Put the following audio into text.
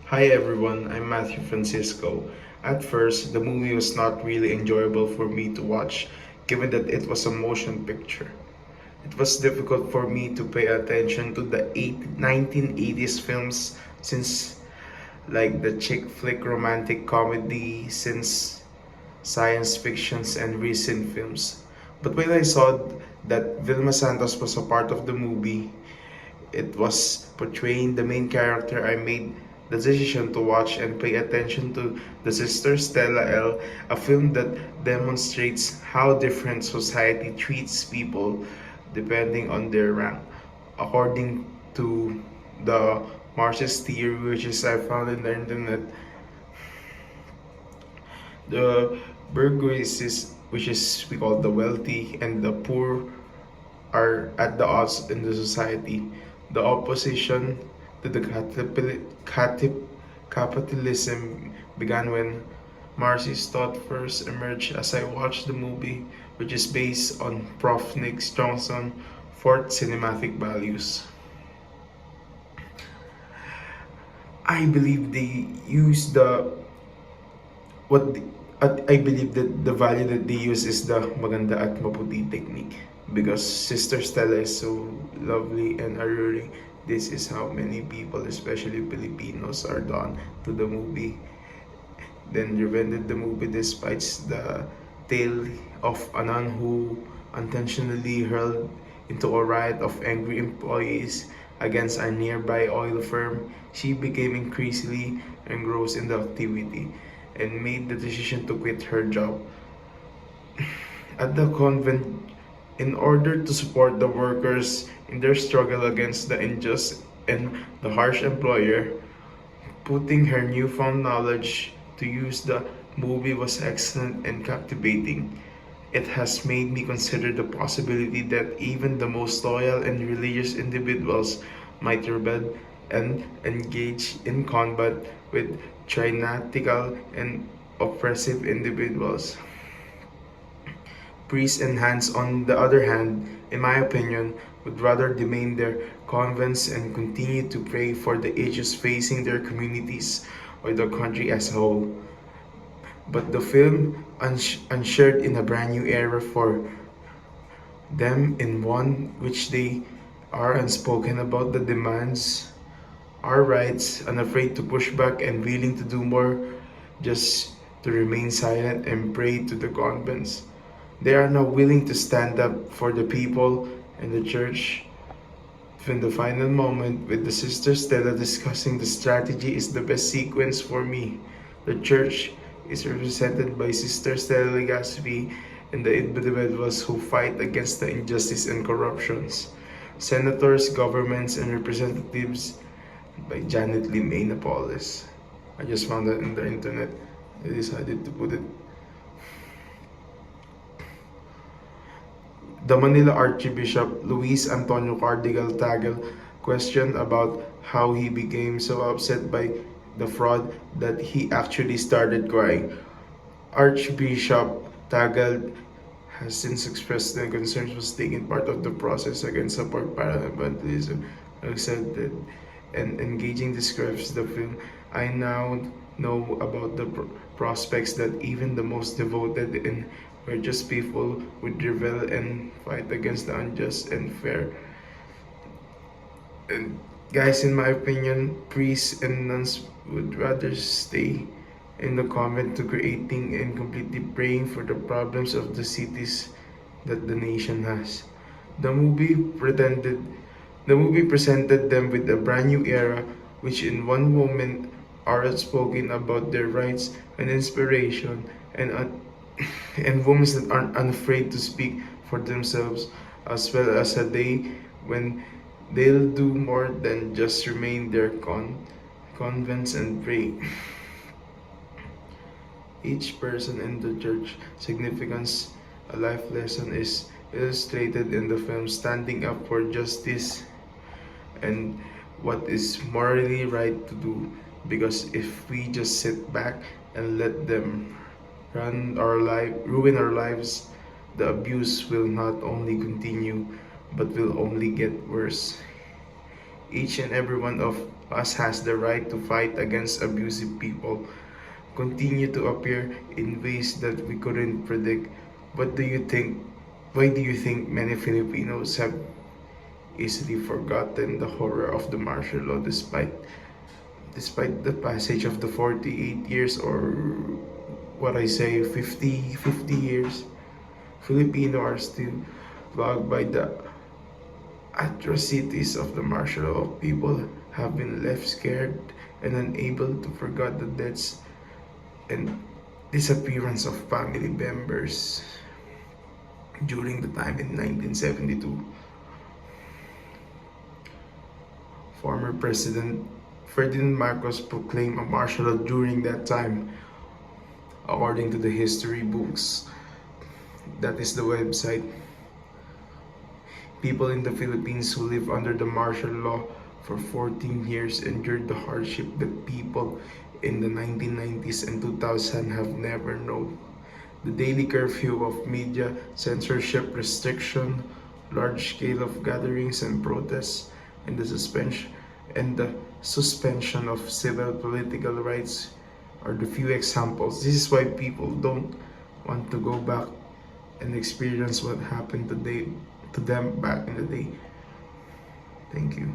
Hi everyone, I'm Matthew Francisco. At first, the movie was not really enjoyable for me to watch, given that it was a motion picture. It was difficult for me to pay attention to the 1980s films since like the chick flick romantic comedy since science fictions and recent films. But when I saw that Vilma Santos was a part of the movie, it was portraying the main character, I made the decision to watch and pay attention to The Sister Stella L, a film that demonstrates how different society treats people depending on their rank. According to the Marxist theory, which is I found in the internet, the bourgeoisie, which is we call the wealthy, and the poor are at the odds in the society. The opposition to the capitalism began when Marxist thought first emerged as I watched the movie, which is based on Prof. Nick Strong's fourth cinematic values. I believe they use the what the, I believe that the value that they use is the maganda at maputi technique because Sister Stella is so lovely and alluring. This is how many people, especially Filipinos, are drawn to the movie. Then revended the movie despite the tale of a nun who unintentionally hurled into a riot of angry employees against a nearby oil firm. She became increasingly engrossed in the activity and made the decision to quit her job at the convent in order to support the workers in their struggle against the unjust and the harsh employer. Putting her newfound knowledge to use, the movie was excellent and captivating. It has made me consider the possibility that even the most loyal and religious individuals might rebel and engage in combat with tyrannical and oppressive individuals. Priests and hands, on the other hand, in my opinion, would rather remain their convents and continue to pray for the issues facing their communities or the country as a whole. But the film ushered in a brand new era for them, in one which they are unspoken about the demands, our rights, unafraid to push back and willing to do more just to remain silent and pray to the convents. They are now willing to stand up for the people and the church. In the final moment, with the Sister Stella discussing the strategy, is the best sequence for me. The church is represented by Sister Stella Legaspi and the individuals who fight against the injustice and corruptions. Senators, governments, and representatives by Janet Lim A. Napoles. I just found that in the internet. I decided to put it. The Manila Archbishop Luis Antonio Cardigal Tagle questioned about how he became so upset by the fraud that he actually started crying. Archbishop Tagle has since expressed the concerns was taking part of the process against support parliamentarism. Said that and engaging describes the film. I now know about the prospects that even the most devoted and righteous people would rebel and fight against the unjust and fair. And guys, in my opinion, priests and nuns would rather stay in the convent to creating and completely praying for the problems of the cities that the nation has. The movie pretended the movie presented them with a brand new era, which in one moment are outspoken about their rights and inspiration, and women that aren't unafraid to speak for themselves, as well as a day when they'll do more than just remain their convents and pray. Each person in the church significance, a life lesson is illustrated in the film, standing up for justice and what is morally right to do, because if we just sit back and let them ruin our lives, the abuse will not only continue but will only get worse. Each and every one of us has the right to fight against abusive people continue to appear in ways that we couldn't predict. What do you think? Why do you think many Filipinos have easily forgotten the horror of the martial law despite the passage of the 48 years or what I say 50 years? Filipino are still plagued by the atrocities of the martial law. People have been left scared and unable to forget the deaths and disappearance of family members during the time in 1972. Former President Ferdinand Marcos proclaimed a martial law during that time. According to the history books, that is the website, people in the Philippines who live under the martial law for 14 years endured the hardship that people in the 1990s and 2000 have never known. The daily curfew of media, censorship restriction, large scale of gatherings and protests, and the suspension of civil political rights are the few examples. This is why people don't want to go back and experience what happened to them back in the day. Thank you.